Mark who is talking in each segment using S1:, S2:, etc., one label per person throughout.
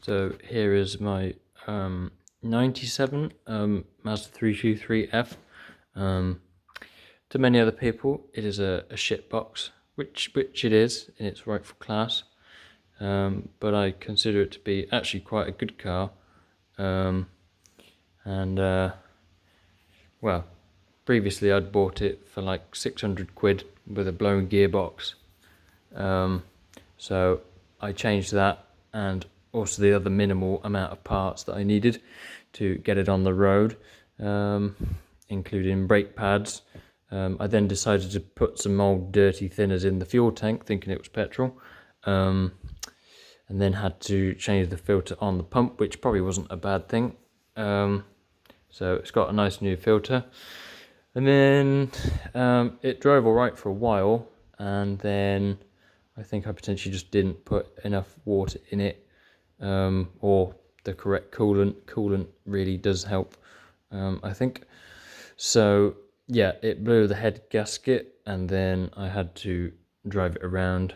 S1: So here is my 97 Mazda 323F. To many other people, it is a shit box, which it is in its rightful class. But I consider it to be actually quite a good car. Well, previously I'd bought it for like 600 quid with a blown gearbox. So I changed that, and also the other minimal amount of parts that I needed to get it on the road, including brake pads. I then decided to put some old dirty thinners in the fuel tank, thinking it was petrol, and then had to change the filter on the pump, which probably wasn't a bad thing. So it's got a nice new filter. And then it drove all right for a while, and then I think I potentially just didn't put enough water in it, or the correct coolant. Coolant really does help, I think. So yeah, it blew the head gasket, and then I had to drive it around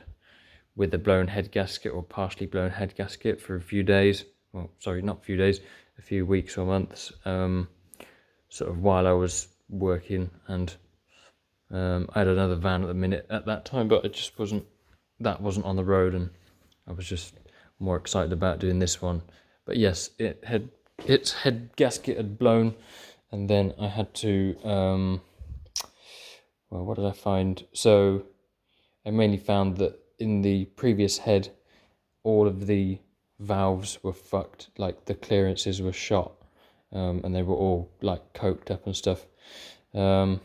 S1: with a blown head gasket or partially blown head gasket for a few days. Well, sorry, not a few days, a few weeks or months, sort of while I was working, and I had another van at that time, but it just wasn't on the road, and I was just more excited about doing this one. But yes, its head gasket had blown, and then I had to well, what did I find? So I mainly found that in the previous head, all of the valves were fucked, like the clearances were shot, and they were all like coked up and stuff. Because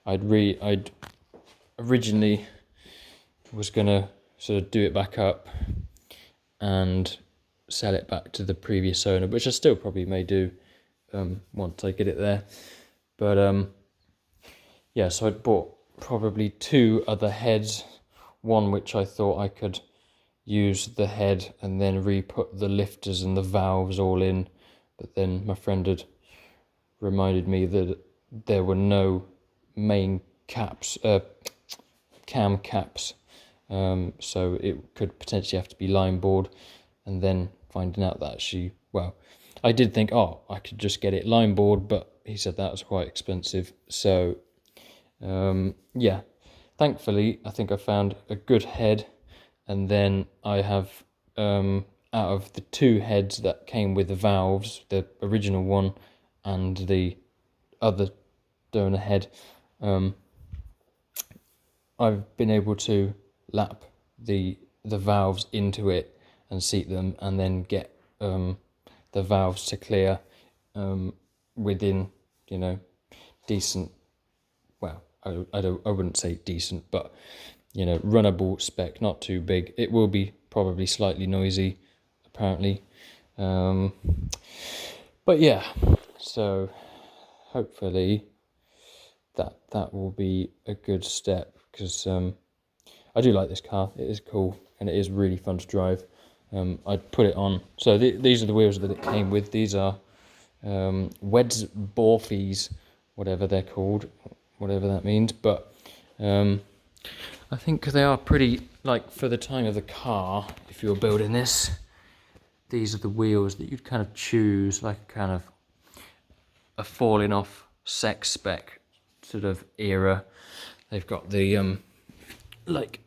S1: I'd originally was gonna sort of do it back up and sell it back to the previous owner, which I still probably may do once I get it there. But yeah, so I'd bought probably two other heads, one which I thought I could use the head and then re-put the lifters and the valves all in, but then my friend had reminded me that there were no main caps, cam caps, so it could potentially have to be line board, and then finding out that I did think, I could just get it line board, but he said that was quite expensive. So yeah, thankfully I think I found a good head, and then I have out of the two heads that came with the valves, the original one and the other donor head, I've been able to lap the valves into it and seat them, and then get the valves to clear within, decent, well, I wouldn't say decent, but runnable spec, not too big. It will be probably slightly noisy, apparently, but yeah, so hopefully that will be a good step, because I do like this car. It is cool, and it is really fun to drive. I'd put it on. So these are the wheels that it came with. These are Weds Borfies, whatever they're called, whatever that means. But I think they are pretty, like, for the time of the car, if you're building this, these are the wheels that you'd kind of choose, like a kind of a falling off sex spec sort of era. They've got the like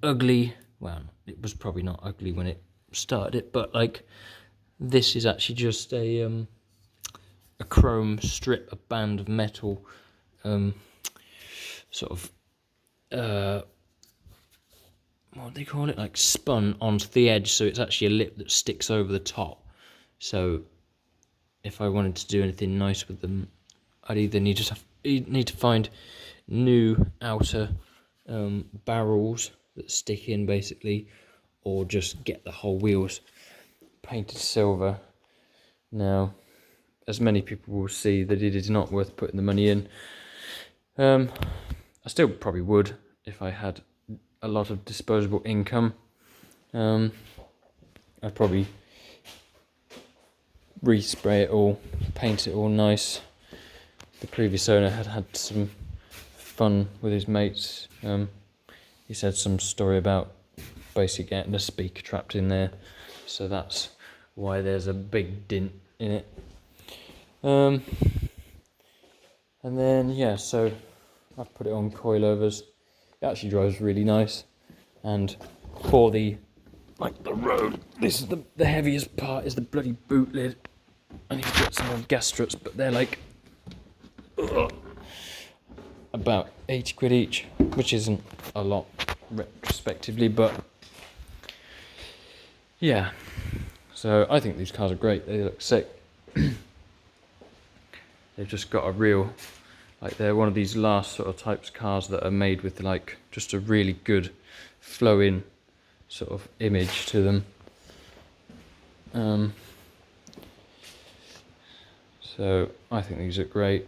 S1: ugly, well, it was probably not ugly when it started it, but like this is actually just a chrome strip, a band of metal, sort of what do they call it, like spun onto the edge, so it's actually a lip that sticks over the top. So if I wanted to do anything nice with them, I'd either need to find new outer barrels that stick in, basically, or just get the whole wheels painted silver. Now, as many people will see, that it is not worth putting the money in. I still probably would if I had a lot of disposable income. I'd probably respray it all, paint it all nice. The previous owner had some fun with his mates. He said some story about basically getting the speaker trapped in there, so that's why there's a big dent in it. And then yeah, so I've put it on coilovers. It actually drives really nice, and for the road, this is the heaviest part is the bloody boot lid. I need to get some more gas struts, but they're like about 80 quid each, which isn't a lot retrospectively, but yeah. So I think these cars are great. They look sick. They've just got a real, like, they're one of these last sort of types of cars that are made with like just a really good flowing sort of image to them. So I think these are great.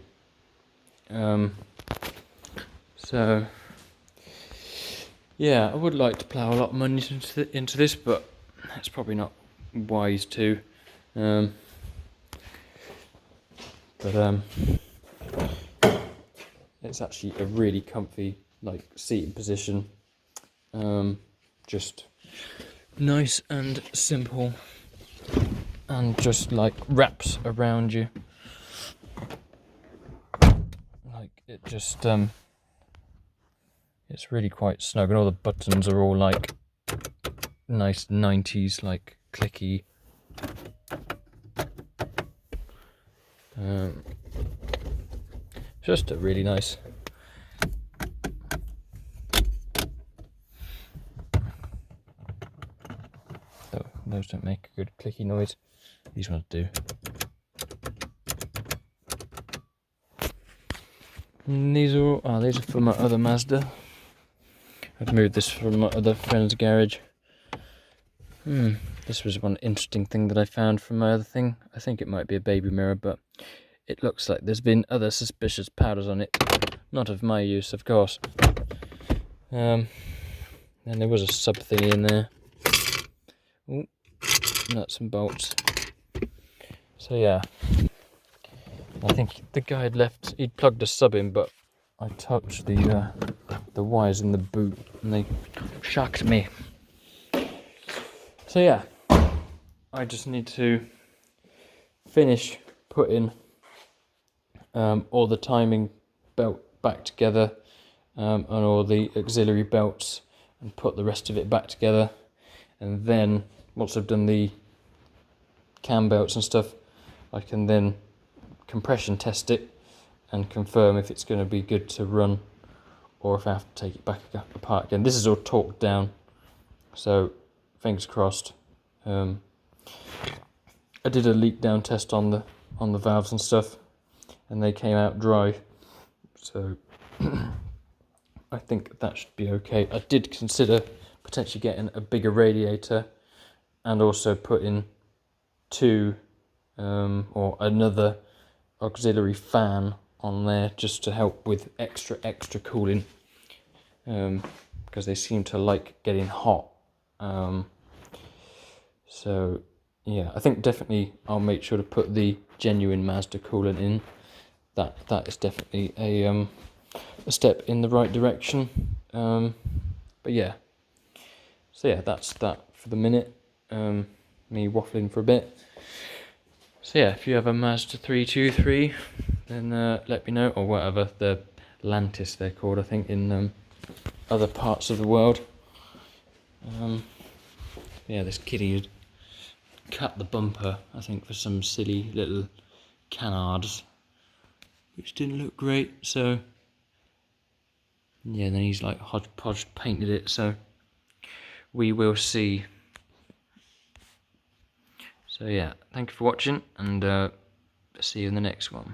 S1: So yeah, I would like to plough a lot of money into this, but it's probably not wise to. But it's actually a really comfy like seating position. Just nice and simple, and just like wraps around you. Like it just it's really quite snug, and all the buttons are all like nice 90s like clicky. Just a really nice. Oh, those don't make a good clicky noise. These ones do. And these are all, these are from my other Mazda. I've moved this from my other friend's garage. This was one interesting thing that I found from my other thing. I think it might be a baby mirror, but it looks like there's been other suspicious powders on it. Not of my use, of course. And there was a sub thingy in there. Ooh, nuts and bolts. So yeah, I think the guy had left. He'd plugged a sub in, but I touched the wires in the boot, and they shocked me. So yeah, I just need to finish putting all the timing belt back together, and all the auxiliary belts, and put the rest of it back together. And then once I've done the cam belts and stuff, I can then compression test it and confirm if it's going to be good to run, or if I have to take it back apart again. This is all torqued down, so fingers crossed. I did a leak down test on the valves and stuff, and they came out dry, so I think that should be okay. I did consider potentially getting a bigger radiator, and also putting two or another auxiliary fan on there, just to help with extra cooling, because they seem to like getting hot. So yeah, I think definitely I'll make sure to put the genuine Mazda coolant in. That is definitely a step in the right direction. But yeah, so yeah, that's that for the minute. Me waffling for a bit. So yeah, if you have a Mazda 323, then let me know, or whatever, the Lantis they're called, I think, in other parts of the world. Yeah, this kiddie had cut the bumper, I think, for some silly little canards, which didn't look great, so yeah, then he's like hodgepodge painted it, so we will see. So yeah, thank you for watching, and see you in the next one.